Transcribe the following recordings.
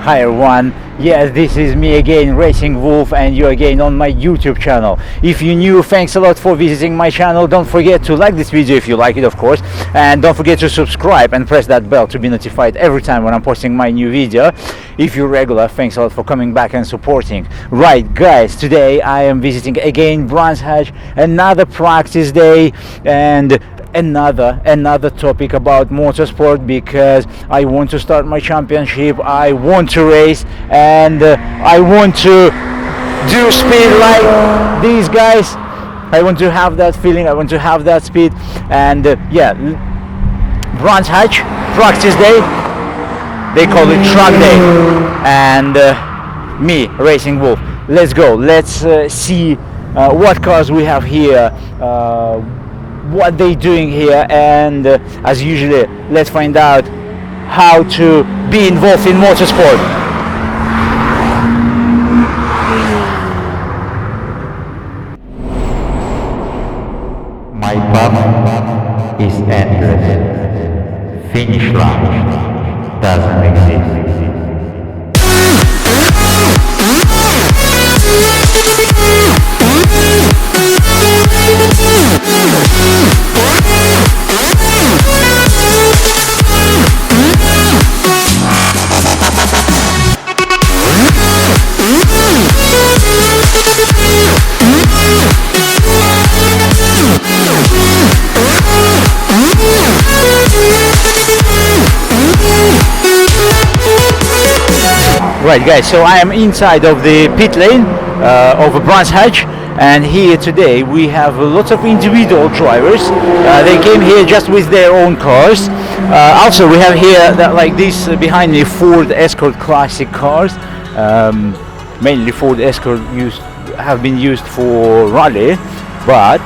Hi everyone, yes, this is me again, Racing Wolf, and you're again on my YouTube channel. If you're new, thanks a lot for visiting my channel. Don't forget to like this video if you like it, of course, and don't forget to subscribe and press that bell to be notified every time when I'm posting my new video. If you're regular, thanks a lot for coming back and supporting. Right guys, today I am visiting again Brands Hatch, another practice day, and another topic about motorsport, because I want to start my championship, I want to race, and I want to do speed like these guys. I want to have that feeling, I want to have that speed, and yeah, Brands Hatch practice day, they call it track day, and me, Racing Wolf. Let's go, let's see what cars we have here, what they doing here, and as usually, let's find out how to be involved in motorsport. My path is endless. Finish line doesn't exist. Right guys, so I am inside of the pit lane of Brands Hatch, and here today we have lots of individual drivers. They came here just with their own cars. Also we have here that, like this behind me, Ford Escort Classic cars. Mainly Ford Escort have been used for rally, but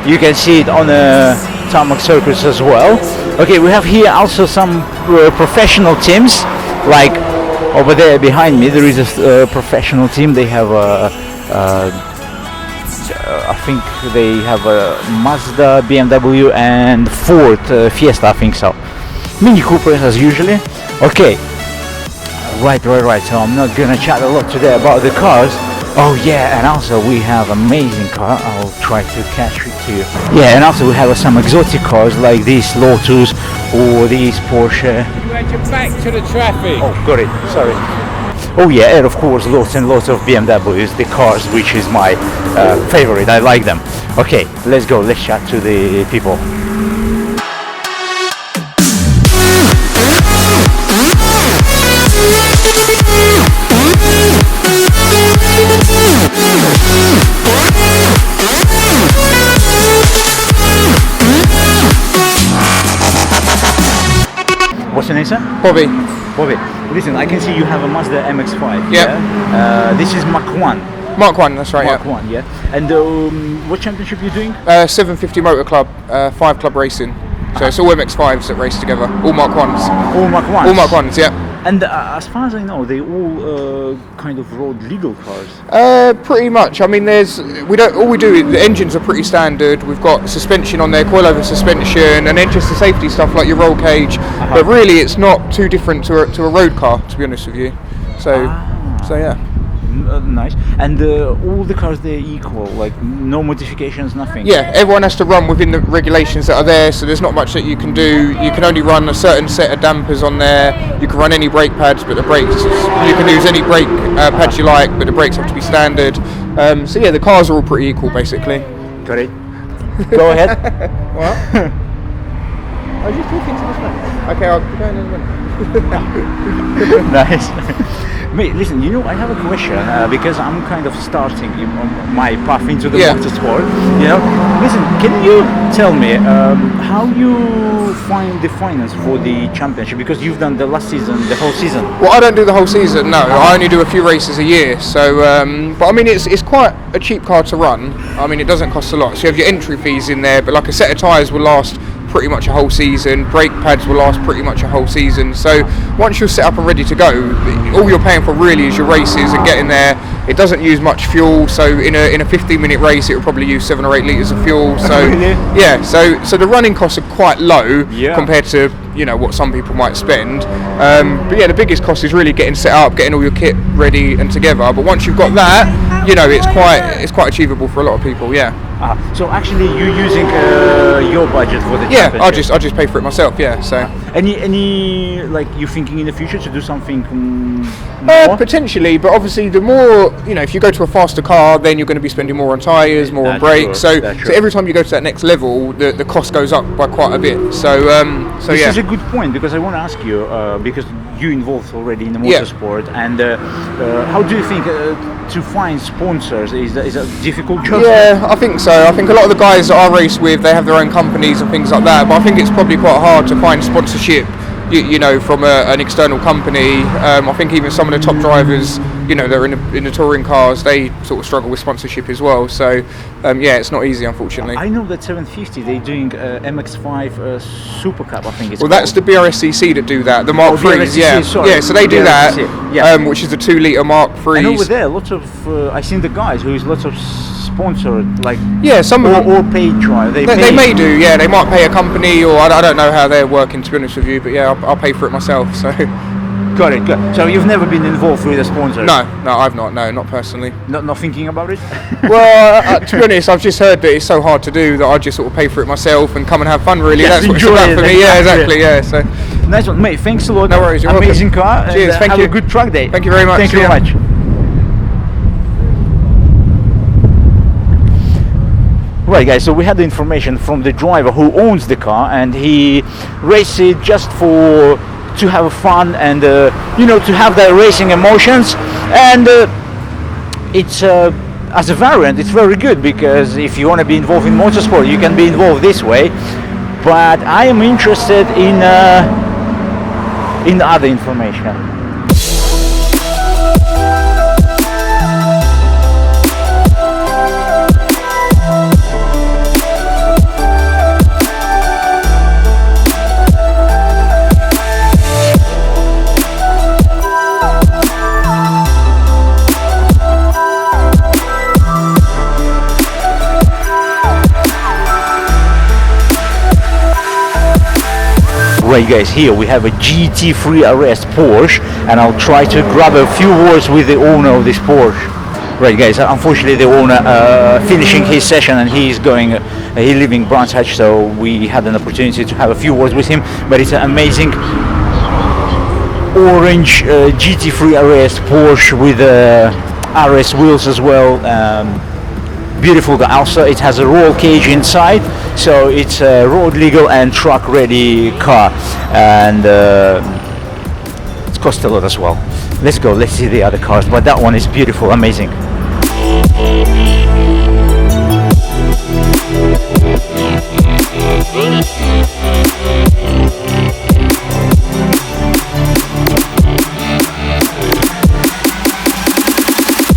you can see it on a tarmac circuits as well. Okay, we have here also some professional teams, like over there behind me there is a professional team. They have I think they have a Mazda, BMW and Ford Fiesta, I think so. Mini Coopers as usually. Okay, right, so I'm not gonna chat a lot today about the cars. Oh yeah, and also we have amazing car, I'll try to catch it to you. Yeah, and also we have some exotic cars like this Lotus or this Porsche. You had your back to the traffic. Oh, got it, sorry. Oh yeah, and of course lots and lots of BMWs, the cars which is my favorite, I like them. Okay, let's go, let's chat to the people. What's your name, sir? Bobby. Bobby. Listen, I can see you have a Mazda MX-5. Yep. Yeah. This is Mach 1. Mark 1, that's right, Mach yeah. 1, yeah. And what championship are you doing? 750 Motor Club, 5 Club Racing. So it's all MX-5s that race together, all Mark 1s. All Mach 1s? All Mark 1s, yeah. And as far as I know, they all kind of road legal cars. Pretty much. I mean, all we do, the engines are pretty standard. We've got suspension on there, coilover suspension, and then just the safety stuff like your roll cage. But really, it's not too different to a road car, to be honest with you. So yeah. Nice. And all the cars, they're equal, like no modifications, nothing? Yeah, everyone has to run within the regulations that are there, so there's not much that you can do. You can only run a certain set of dampers on there. You can run any brake pads, but the brakes, you can use any brake pads you like, but the brakes have to be standard. So yeah, the cars are all pretty equal, basically. Got it. Go ahead. What? I was just talking to this man. Okay, I'll go in a minute. Nice. Mate, listen, you know, I have a question, because I'm kind of starting my path into the motorsport, you know. Listen, can you tell me how you find the finance for the championship? Because you've done the last season, the whole season. Well, I don't do the whole season, no. I only do a few races a year, so, but I mean, it's quite a cheap car to run. I mean, it doesn't cost a lot. So you have your entry fees in there, but like a set of tyres will last pretty much a whole season. Brake pads will last pretty much a whole season. So once you're set up and ready to go, all you're paying for really is your races and getting there, It doesn't use much fuel, so in a 15-minute race, it will probably use 7 or 8 liters of fuel. So Really? yeah, so the running costs are quite low Yeah. compared to what some people might spend. But yeah, the biggest cost is really getting set up, getting all your kit ready and together. But once you've got that, it's quite achievable for a lot of people. Yeah. So actually, you're using your budget for the Yeah, championship. I just pay for it myself. Yeah. So. Any like you thinking in the future to do something more? Potentially, but obviously the more, if you go to a faster car, then you're going to be spending more on tyres, more on That's brakes. true, So that's so true. every time you go to that next level, the cost goes up by quite a bit. So This yeah. is a good point, because I want to ask you, because you involved already in the Yeah. motorsport, and how do you think to find sponsors is a difficult job? Yeah, I think so. I think a lot of the guys that I race with, they have their own companies and things like that. But I think it's probably quite hard to find sponsorship, from an external company. I think even some of the top drivers, they're in the touring cars, they sort of struggle with sponsorship as well. So yeah, it's not easy, unfortunately. I know that 750 they're doing MX5 Super Cup, I think it's Well, that's the BRSCC that do that. The Mark Oh, 3s, BRSCC, yeah, sorry. yeah. So they do that, BRSCC, yeah. which is the 2-litre Mark 3s. And over there, lots of I seen the guys who is lots of sponsored, like Yeah, some of them. or paid drive. They They may do, yeah. They might pay a company, or I don't know how they're working, to be honest with you. But yeah, I'll pay for it myself. So Got it. So you've never been involved with a sponsor? no, I've not. No, not personally. Not thinking about it. Well, to be honest, I've just heard that it's so hard to do that I just sort of pay for it myself and come and have fun. Really, Just that's what it's enjoy about it, for me. Yeah, exactly. exactly. Yeah. So Nice one, mate. Thanks a lot. No worries, you're Amazing welcome. car. Cheers, And, thank have you. a good track day. Thank you very much. Thank you See very ya. much. Right, guys. So we had the information from the driver who owns the car, and he races it just to have fun and to have the racing emotions. And it's as a variant, it's very good, because if you want to be involved in motorsport, you can be involved this way. But I am interested in other information. Right, guys, here we have a GT3 RS Porsche, and I'll try to grab a few words with the owner of this Porsche. Right, guys, unfortunately the owner finishing his session, and he living Brands Hatch, so we had an opportunity to have a few words with him. But it's an amazing orange GT3 RS Porsche with RS wheels as well. Beautiful car. Also, it has a roll cage inside, so it's a road legal and truck ready car, and it's cost a lot as well. Let's go, let's see the other cars, but that one is beautiful, amazing.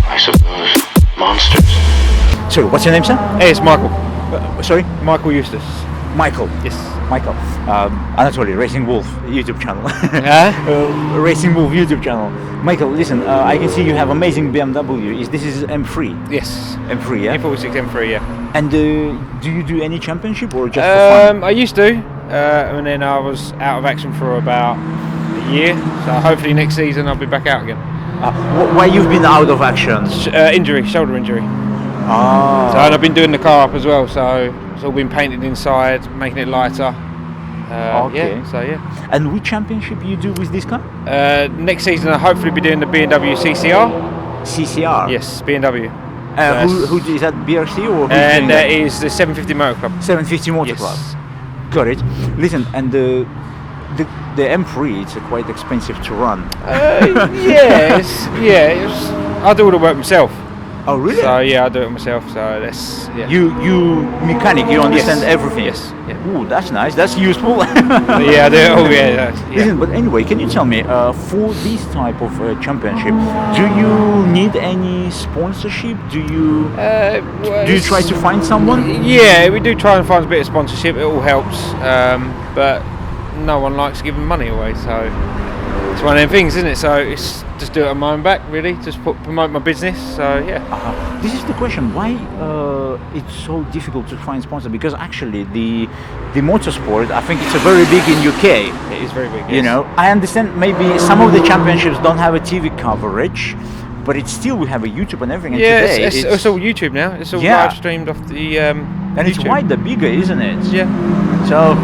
I suppose monsters. Sorry, what's your name, sir? Hey, it's Michael. Sorry, Michael Eustace. Michael. Yes. Michael. Anatoly, Racing Wolf YouTube channel. Yeah. Racing Wolf YouTube channel. Michael, listen, I can see you have amazing BMW. This is M3? Yes. M3, yeah? A46 M3, yeah. And do you do any championship or just for fun? I used to, and then I was out of action for about a year. So hopefully next season I'll be back out again. Why you've been out of action? Injury, shoulder injury. Ah. So and I've been doing the car up as well. So it's all been painted inside, making it lighter. Okay. Yeah. So yeah. And which championship you do with this car? Next season I'll hopefully be doing the BMW CCR. CCR. Yes, BMW. Who is that? BRC or? who's And doing that is the 750 Motor Club. 750 Motor Yes. Club. Got it. Listen, and the M3, it's quite expensive to run. I do all the work myself. Oh really? So yeah, I do it myself. So that's yeah. You mechanic, you understand Yes. everything. Yes. Yeah. Ooh, that's nice. That's useful. Yeah, I do. Oh yeah. Listen, but anyway, can you tell me, for this type of championship, do you need any sponsorship? Do you try to find someone? Yeah, we do try and find a bit of sponsorship. It all helps, but no one likes giving money away. So it's one of them things, isn't it? So it's just do it on my own back, really. Just promote my business. So yeah. This is the question: why it's so difficult to find sponsors? Because actually, the motorsport, I think it's a very big in UK. It is very big. You Yes. know, I understand maybe some of the championships don't have a TV coverage, but it's still we have a YouTube and everything. Yeah, and today it's all YouTube now. It's all Yeah. live streamed off the and YouTube. it's wider, bigger, isn't it? Yeah. So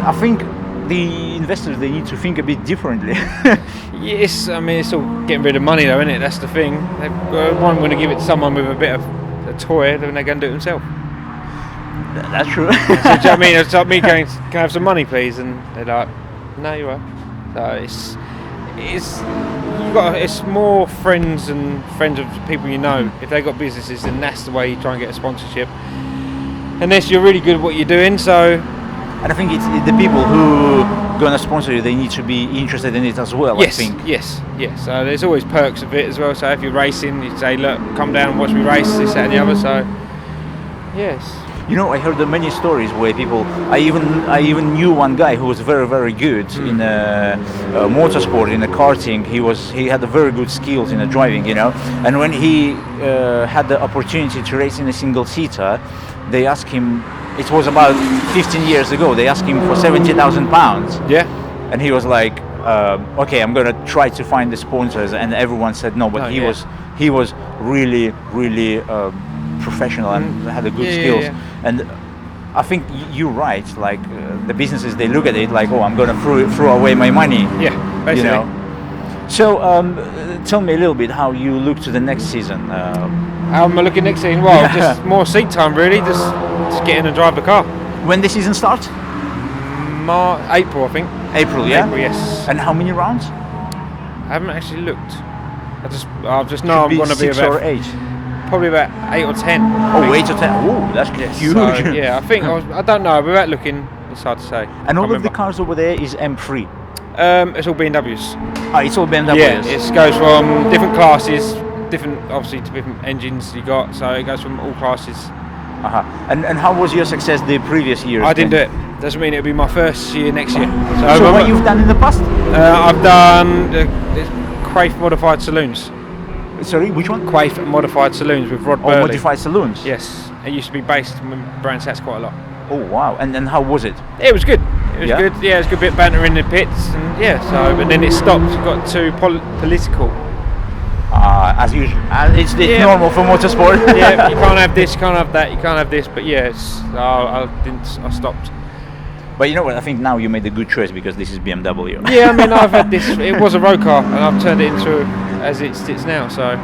I think the investors they need to think a bit differently. Yes, I mean it's all getting rid of money though, isn't it? That's the thing. One going to give it to someone with a bit of a toy, then they're going to do it themselves. That's true. So, do you know what I mean? It's like me going, "Can I have some money, please?" And they're like, "No, you are." So it's more friends and friends of people you know. If they got businesses, then that's the way you try and get a sponsorship. Unless you're really good at what you're doing, so. And I think it's the people who gonna sponsor you. They need to be interested in it as well. Yes, I think. yes. So there's always perks of it as well. So if you're racing, you say, "Look, come down and watch me race," this, that, and the other. So yes. You know, I heard many stories where people. I even knew one guy who was very very good in motorsport, in the karting. He had a very good skills in the driving. You know, and when he had the opportunity to race in a single seater, they asked him. It was about 15 years ago. They asked him for £70,000. Yeah. And he was like, "Okay, I'm gonna try to find the sponsors." And everyone said no, but he was really professional and had a good skills. Yeah. And I think you're right. Like the businesses, they look at it like, "Oh, I'm gonna throw away my money." Yeah, basically. You know. So tell me a little bit how you look to the next season. How am I looking next season? Well, just more seat time really. Just get in and drive the car. When the season starts? April, I think. April, yeah. April, yes. And how many rounds? I haven't actually looked. I just know I'm going to be 6 about or 8. probably about 8 or 10. Oh, 8 or 10. Oh, that's huge. So, yeah, I think I don't know. Without looking, it's hard to say. And all of the remember. cars over there is M3. It's all BMWs. Ah, it's all BMWs. Yeah, it goes from different classes, obviously to different engines you got. So it goes from all classes. And how was your success the previous years? I didn't do it. Doesn't mean it'll be my first year next year. So what you've done in the past? I've done the Quaife modified saloons. Sorry, which one? Quaife modified saloons with Rod Oh, Burley. modified saloons. Yes, it used to be based in Brands Hatch quite a lot. Oh wow! And how was it? It was good. It was Yeah? good. Yeah, it was a good bit of banter in the pits, and yeah. So, but then it stopped. It got too political. As usual, it's normal for motorsport. Yeah, you can't have this, you can't have that, you can't have this. But yeah, I stopped. But you know what? I think now you made a good choice because this is BMW. Yeah, I mean, I've had this. It was a road car, and I've turned it into as it sits now. So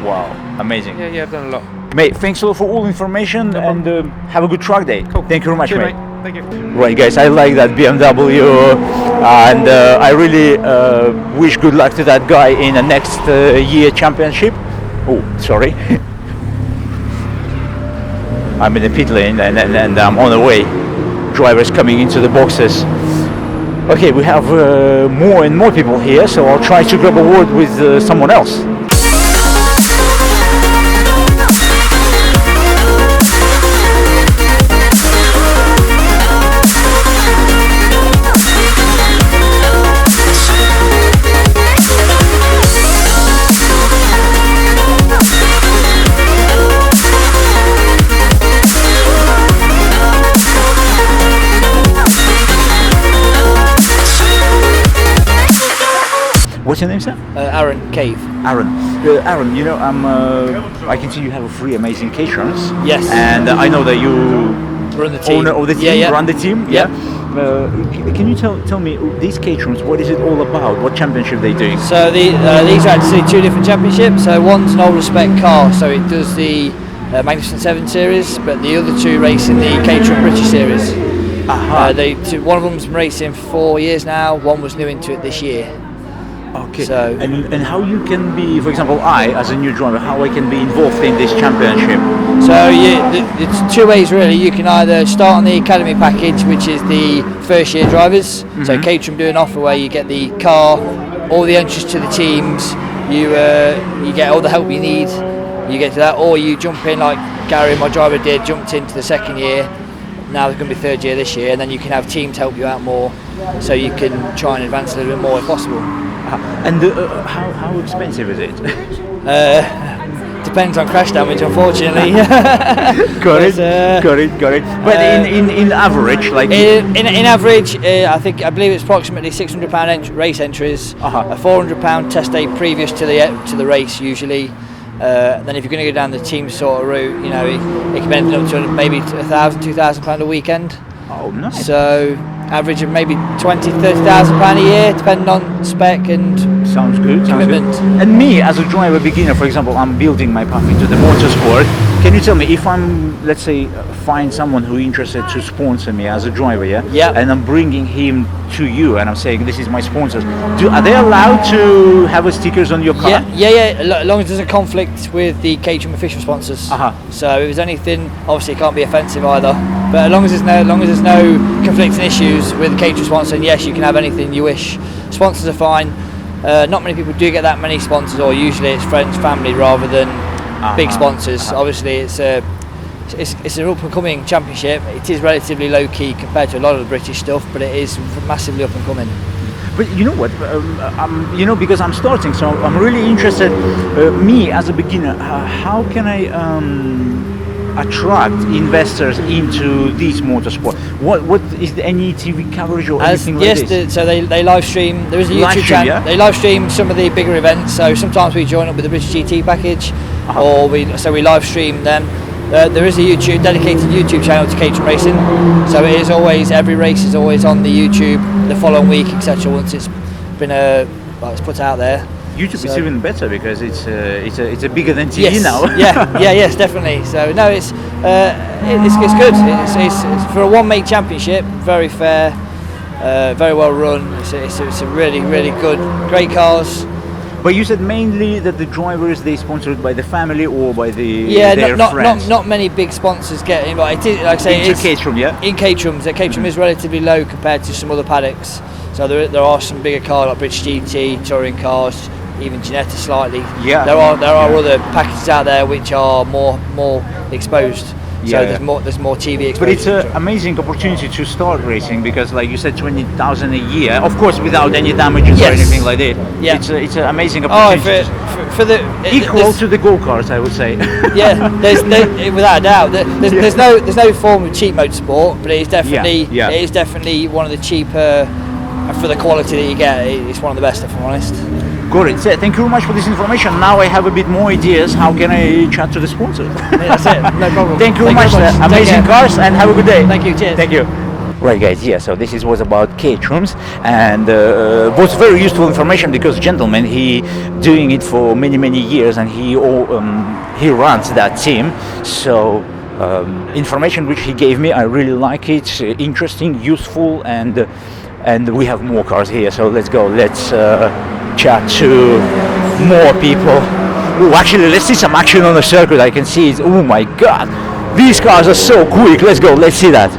Wow, amazing. yeah, I've done a lot. Mate, thanks a lot for all information and have a good track day. Cool. Thank you very much, Cheers, mate. Thank you. Right, guys, I like that BMW, and I really wish good luck to that guy in the next year championship. Oh, sorry. I'm in the pit lane and I'm on the way. Drivers coming into the boxes. Okay, we have more and more people here, so I'll try to grab a word with someone else. What's your name, sir? Aaron Cave. Aaron. Aaron, you know, I can see you have 3 amazing caterers. Yes. And I know that you Run the team. owner of the team, Yeah. run the team. Yeah. Can you tell me these caterers? What is it all about? What championship they doing? So these are actually 2 different championships. So one's an older spec car, so it does the Magnificent 7 series, but the other 2 race in the Caterham British series. One of them's been racing for 4 years now. One was new into it this year. Okay. So- and how you can be, for example, I as a new driver, how I can be involved in this championship? So it's 2 ways really. You can either start on the academy package, which is the first year drivers. So Caterham do an offer where you get the car, all the entries to the teams, you get all the help you need. You get to that, or you jump in like Gary, my driver, did. Jumped into the second year, now they're going to be third year this year, and then you can have teams help you out more, so you can try and advance a little bit more if possible. And how expensive is it? Depends on crash damage, unfortunately. got it. But in average, like in average, I believe it's approximately £600 race entries, a £400 test day previous to the race usually. Then if you're going to go down the team sort of route, you know, it can end up to maybe £1,000-2,000 a weekend. Oh, nice. So average of maybe £20,000-30,000 a year, depending on spec and sounds good. commitment. And me, as a driver beginner, for example, I'm building my path into the motorsport. Can you tell me if I'm, let's say, find someone who is interested to sponsor me as a driver, yeah? And I'm bringing him to you, and I'm saying this is my sponsors. Are they allowed to have stickers on your car? Yeah. As long as there's a conflict with the Caterham official sponsors. So if there's anything, obviously it can't be offensive either. But as long as there's no conflicting issues with the Caterham sponsor, and yes, you can have anything you wish. Sponsors are fine. Not many people do get that many sponsors, or usually it's friends, family, rather than big sponsors. Obviously, it's an up and coming championship. It is relatively low key compared to a lot of the British stuff, but it is massively up and coming. But you know what? Because I'm starting, so I'm really interested. Me as a beginner, how can I attract investors into this motorsport? What is there any TV coverage or anything like this? Yes, so they live stream. There is a YouTube channel. Yeah? They live stream some of the bigger events. So sometimes we join up with the British GT package, or we live stream them. There is a dedicated YouTube channel to Caterham Racing. So it is always, every race is always on the YouTube the following week, etc. Once it's been it's put out there. YouTube is even better because it's a bigger than TV now. Yes, definitely. So no, it's good. It's for a one-make championship, very fair, very well run. It's a really good, great cars. But you said mainly that the drivers they sponsored by the family or by their friends. Not many big sponsors get in, but it is, like I say, it's Caterham, in Caterham. So Caterham is relatively low compared to some other paddocks. So there are some bigger cars like British GT, touring cars, even Ginetta slightly. Yeah. There are other packages out there which are more exposed. So there's more TV exposure. But it's an amazing opportunity to start racing because, like you said, 20,000 a year. Of course, without any damages or anything like that. Yeah. It's an amazing opportunity. For the equal to the go-karts, I would say. Yeah, there's without a doubt. There's no form of cheap motorsport, but it is definitely one of the cheaper. For the quality that you get, it's one of the best, if I'm honest. Got it. So, thank you very much for this information. Now I have a bit more ideas. How can I chat to the sponsors? That's it. No problem. Thank you very much. Amazing cars, and have a good day. Thank you. Cheers. Thank you. Right, guys. Yeah. So this was about Caterhams, and was very useful information because gentleman he doing it for many years, and he runs that team. So. Information which he gave me, I really like it. Interesting, useful, and we have more cars here. So let's go. Let's chat to more people. Oh, actually, let's see some action on the circuit. I can see it. Oh my God, these cars are so quick. Let's go. Let's see that.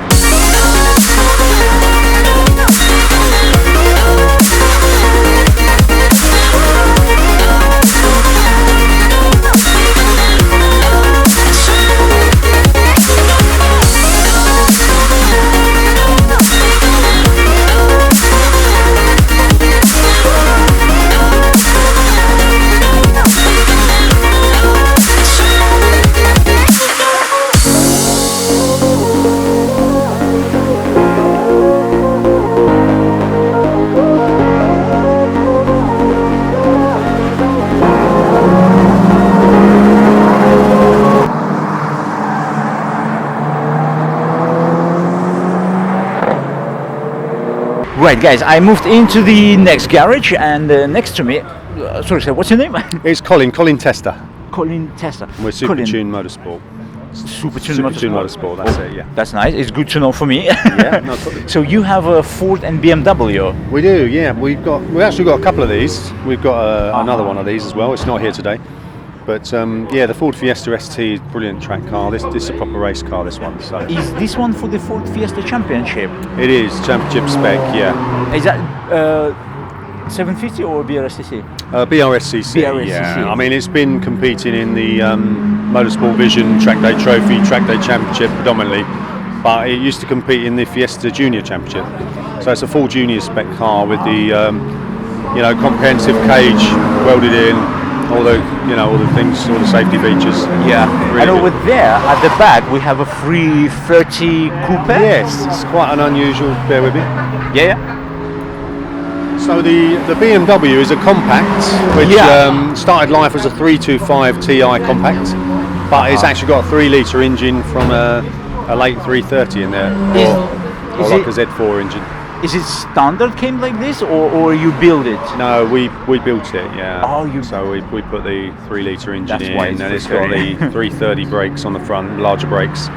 Right, guys, I moved into the next garage, and next to me, sorry, sir, what's your name? It's Colin Tester. Colin Tester. We're Super Tune Motorsport. Super Tune Motorsport, that's it, yeah. That's nice, it's good to know for me. Yeah, no problem. So you have a Ford and BMW? We do, yeah. We've actually got a couple of these. We've got another one of these as well. It's not here today. But the Ford Fiesta ST is a brilliant track car. This is a proper race car, this one. So. Is this one for the Ford Fiesta Championship? It is, championship spec, yeah. Is that 750 or BRSCC? BRSCC, yeah. I mean, it's been competing in the Motorsport Vision Track Day Trophy, Track Day Championship predominantly. but it used to compete in the Fiesta Junior Championship. So it's a full junior spec car with the comprehensive cage welded in, all the things, all the safety features. Yeah. Really And good. over there at the back we have a 330 coupe. Yes, it's quite an unusual. Bear with me. Yeah. So the BMW is a compact, which Yeah. started life as a 325 Ti compact, but it's actually got a 3-litre engine from a late 330 in there, or is like it- a Z4 engine. Is it standard came like this, or you build it? No, we built it, yeah. Oh, you- So we put the 3-litre engine That's in, why it's and it's got 330. the 330 brakes on the front, larger brakes.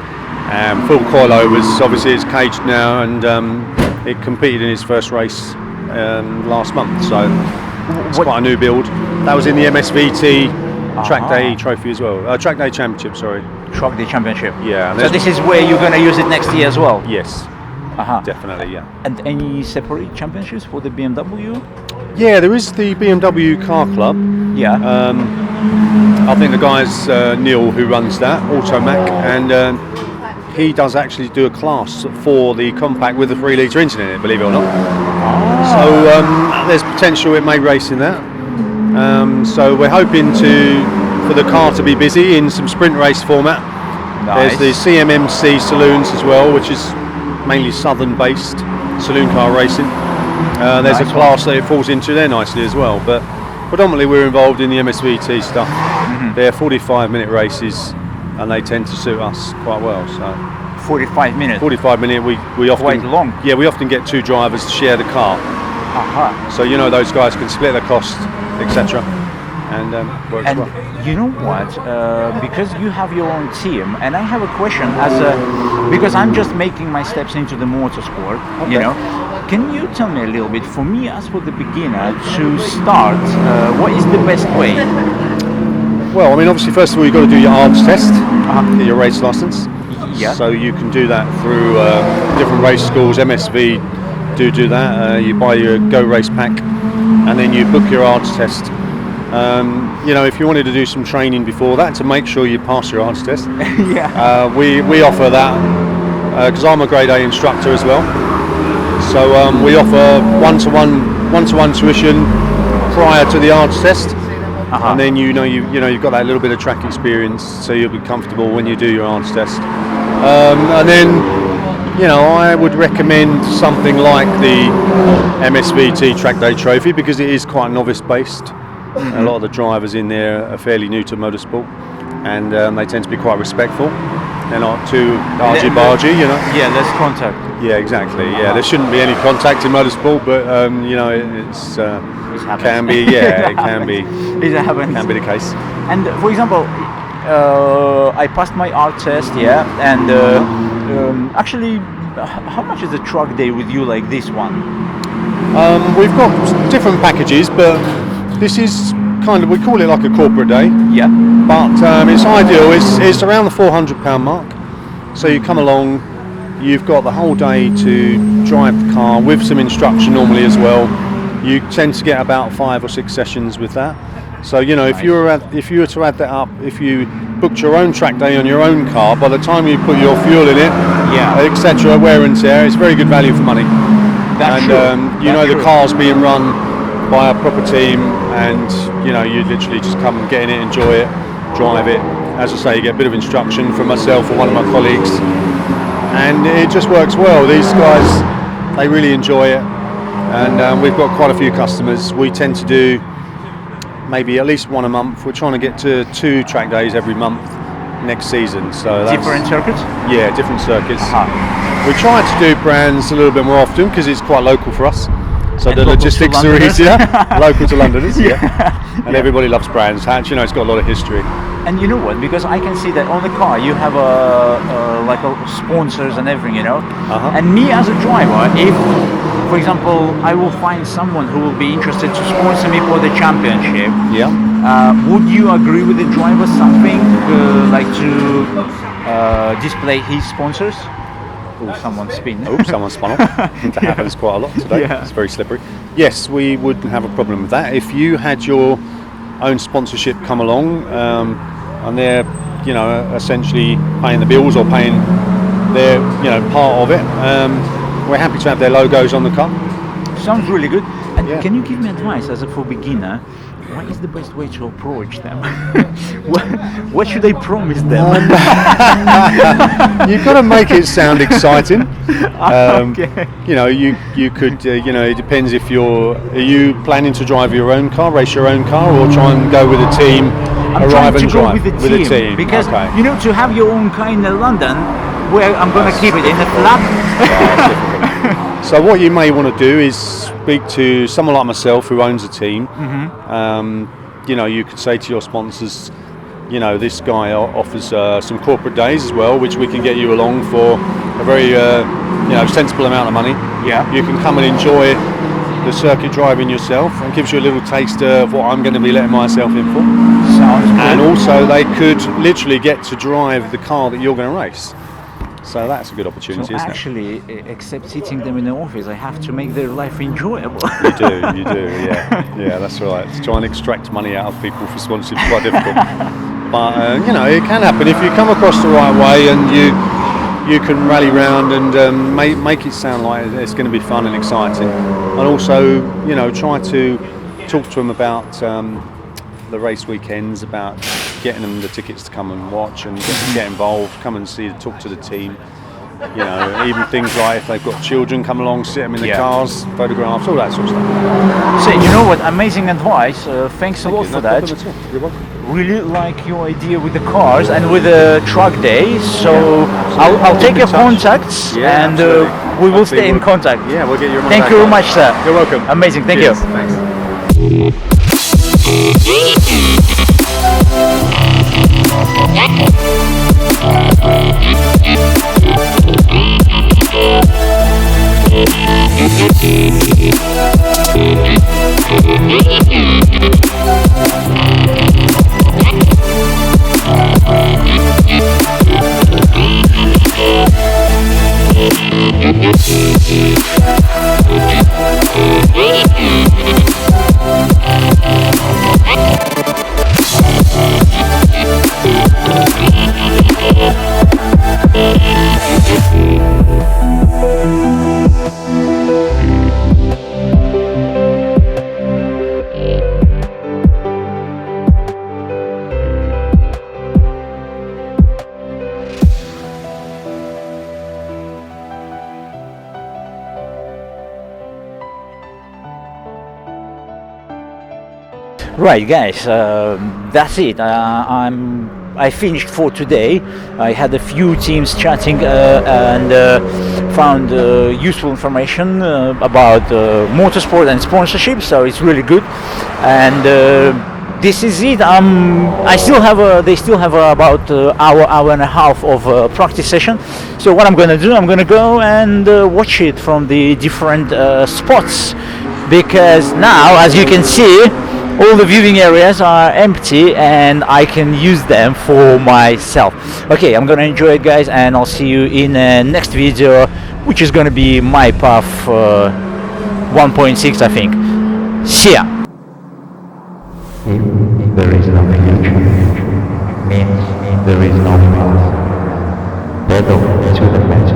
Full coilovers, obviously it's caged now, and it competed in its first race last month, so it's What- quite a new build. That was in the MSVT Track Ah. Day Trophy as well. Track Day Championship, sorry. Truck Day Championship. Yeah. and So there's- this is where you're gonna use it next year as well. Yes, definitely, yeah. And any separate championships for the BMW? Yeah, there is the BMW Car Club. Yeah. I think the guy's Neil who runs that, Automac, and he does actually do a class for the compact with the 3-litre engine in it, believe it or not. So there's potential it may race in that. So we're hoping for the car to be busy in some sprint race format. Nice. There's the CMMC saloons as well, which is mainly southern based saloon car racing. There's Nice a class that it falls into there nicely as well, but predominantly we're involved in the MSVT stuff. They're 45-minute races and they tend to suit us quite well. So 45 minutes. 45-minute, we often Quite long. Yeah, we often get 2 drivers to share the car, so those guys can split the cost, etc. And works And well. you know what? Because you have your own team, and I have a question because I'm just making my steps into the motorsport. You Okay. know, can you tell me a little bit, for me as for the beginner, to start? What is the best way? Well, I mean, obviously, first of all, you've got to do your ARDS test, get your race license. Yeah. So you can do that through different race schools. MSV do that. You buy your Go Race pack, and then you book your ARDS test. If you wanted to do some training before that to make sure you pass your ARDS test, we offer that because I'm a Grade A instructor as well. So we offer one-to-one tuition prior to the ARDS test. And then you've got that little bit of track experience, so you'll be comfortable when you do your ARDS test. And then, I would recommend something like the MSVT Track Day Trophy because it is quite novice based. A lot of the drivers in there are fairly new to motorsport, and they tend to be quite respectful. They're not too argy-bargy, Yeah, let's contact. Yeah, exactly. Yeah, there shouldn't be any contact in motorsport, but it's can be. Yeah, it can be. It happens. Can be the case. And for example, I passed my art test, and actually, how much is a truck day with you like this one? We've got different packages, but this is we call it like a corporate day, Yeah. but it's ideal. It's around the £400 mark. So you come along, you've got the whole day to drive the car with some instruction normally as well. You tend to get about 5 or 6 sessions with that. So if you were to add that up, if you booked your own track day on your own car, by the time you put your fuel in it, etc., wear and tear, it's very good value for money. That's And true. the car's being run by a proper team, and you literally just come and get in it, enjoy it, drive it. As I say, you get a bit of instruction from myself or one of my colleagues, and it just works well. These guys, they really enjoy it, and we've got quite a few customers. We tend to do maybe at least one a month. We're trying to get to 2 track days every month next season. So that's, Different circuits? yeah, different circuits. We try to do brands a little bit more often because it's quite local for us. So And the local to logistics are Londoners. easier. Local to Londoners, and everybody loves brands. Hatch, it's got a lot of history. And you know what? Because I can see that on the car you have sponsors and everything, And me as a driver, if, for example, I will find someone who will be interested to sponsor me for the championship, Yeah. would you agree with the driver something like to display his sponsors? Oh, someone spin. Oh, someone spun off. That happens quite a lot today. Yeah. It's very slippery. Yes, we wouldn't have a problem with that. If you had your own sponsorship come along, and they're, essentially paying the bills or paying they're part of it. We're happy to have their logos on the car. Sounds really good. And Yeah. can you give me advice as a for beginner? What is the best way to approach them? what should I promise them? You've got to make it sound exciting. Okay. You could, it depends if are you planning to drive your own car, race your own car, or try and go with a team, I'm arrive trying to and go drive with a team because okay. to have your own car in London, where I'm gonna keep it in a flat. So what you may want to do is speak to someone like myself who owns a team. You could say to your sponsors, this guy offers some corporate days as well, which we can get you along for a very sensible amount of money. Yeah. You can come and enjoy the circuit driving yourself, and gives you a little taste of what I'm going to be letting myself in for. Sounds good. And also they could literally get to drive the car that you're going to race. So that's a good opportunity, So isn't actually, except sitting them in the office, I have to make their life enjoyable. it? You do, yeah, that's right. To try and extract money out of people for sponsorship is quite difficult. But it can happen if you come across the right way and you can rally round and make it sound like it's going to be fun and exciting, and also try to talk to them about the race weekends, about getting them the tickets to come and watch and get involved, come and talk to the team. Even things like if they've got children, come along, sit them in the cars, photographs, all that sort of stuff. So what? Amazing advice. Thanks a lot for that. You're welcome. Really like your idea with the cars and with the truck days. So I'll take your contacts and we will stay in contact. Yeah, we'll get you. Thank you very much, sir. You're welcome. Amazing. Thank Cheers. you. Thanks. Right, guys, that's it. I finished for today. I had a few teams chatting and found useful information about motorsport and sponsorship. So it's really good. And this is it. They still have about hour and a half of practice session. So what I'm gonna do, I'm gonna go and watch it from the different spots, because now, as you can see, all the viewing areas are empty and I can use them for myself. Okay, I'm gonna enjoy it, guys, and I'll see you in the next video, which is gonna be my path 1.6, I think. See ya. If there is no future, means there is no past. Pedal to the metal.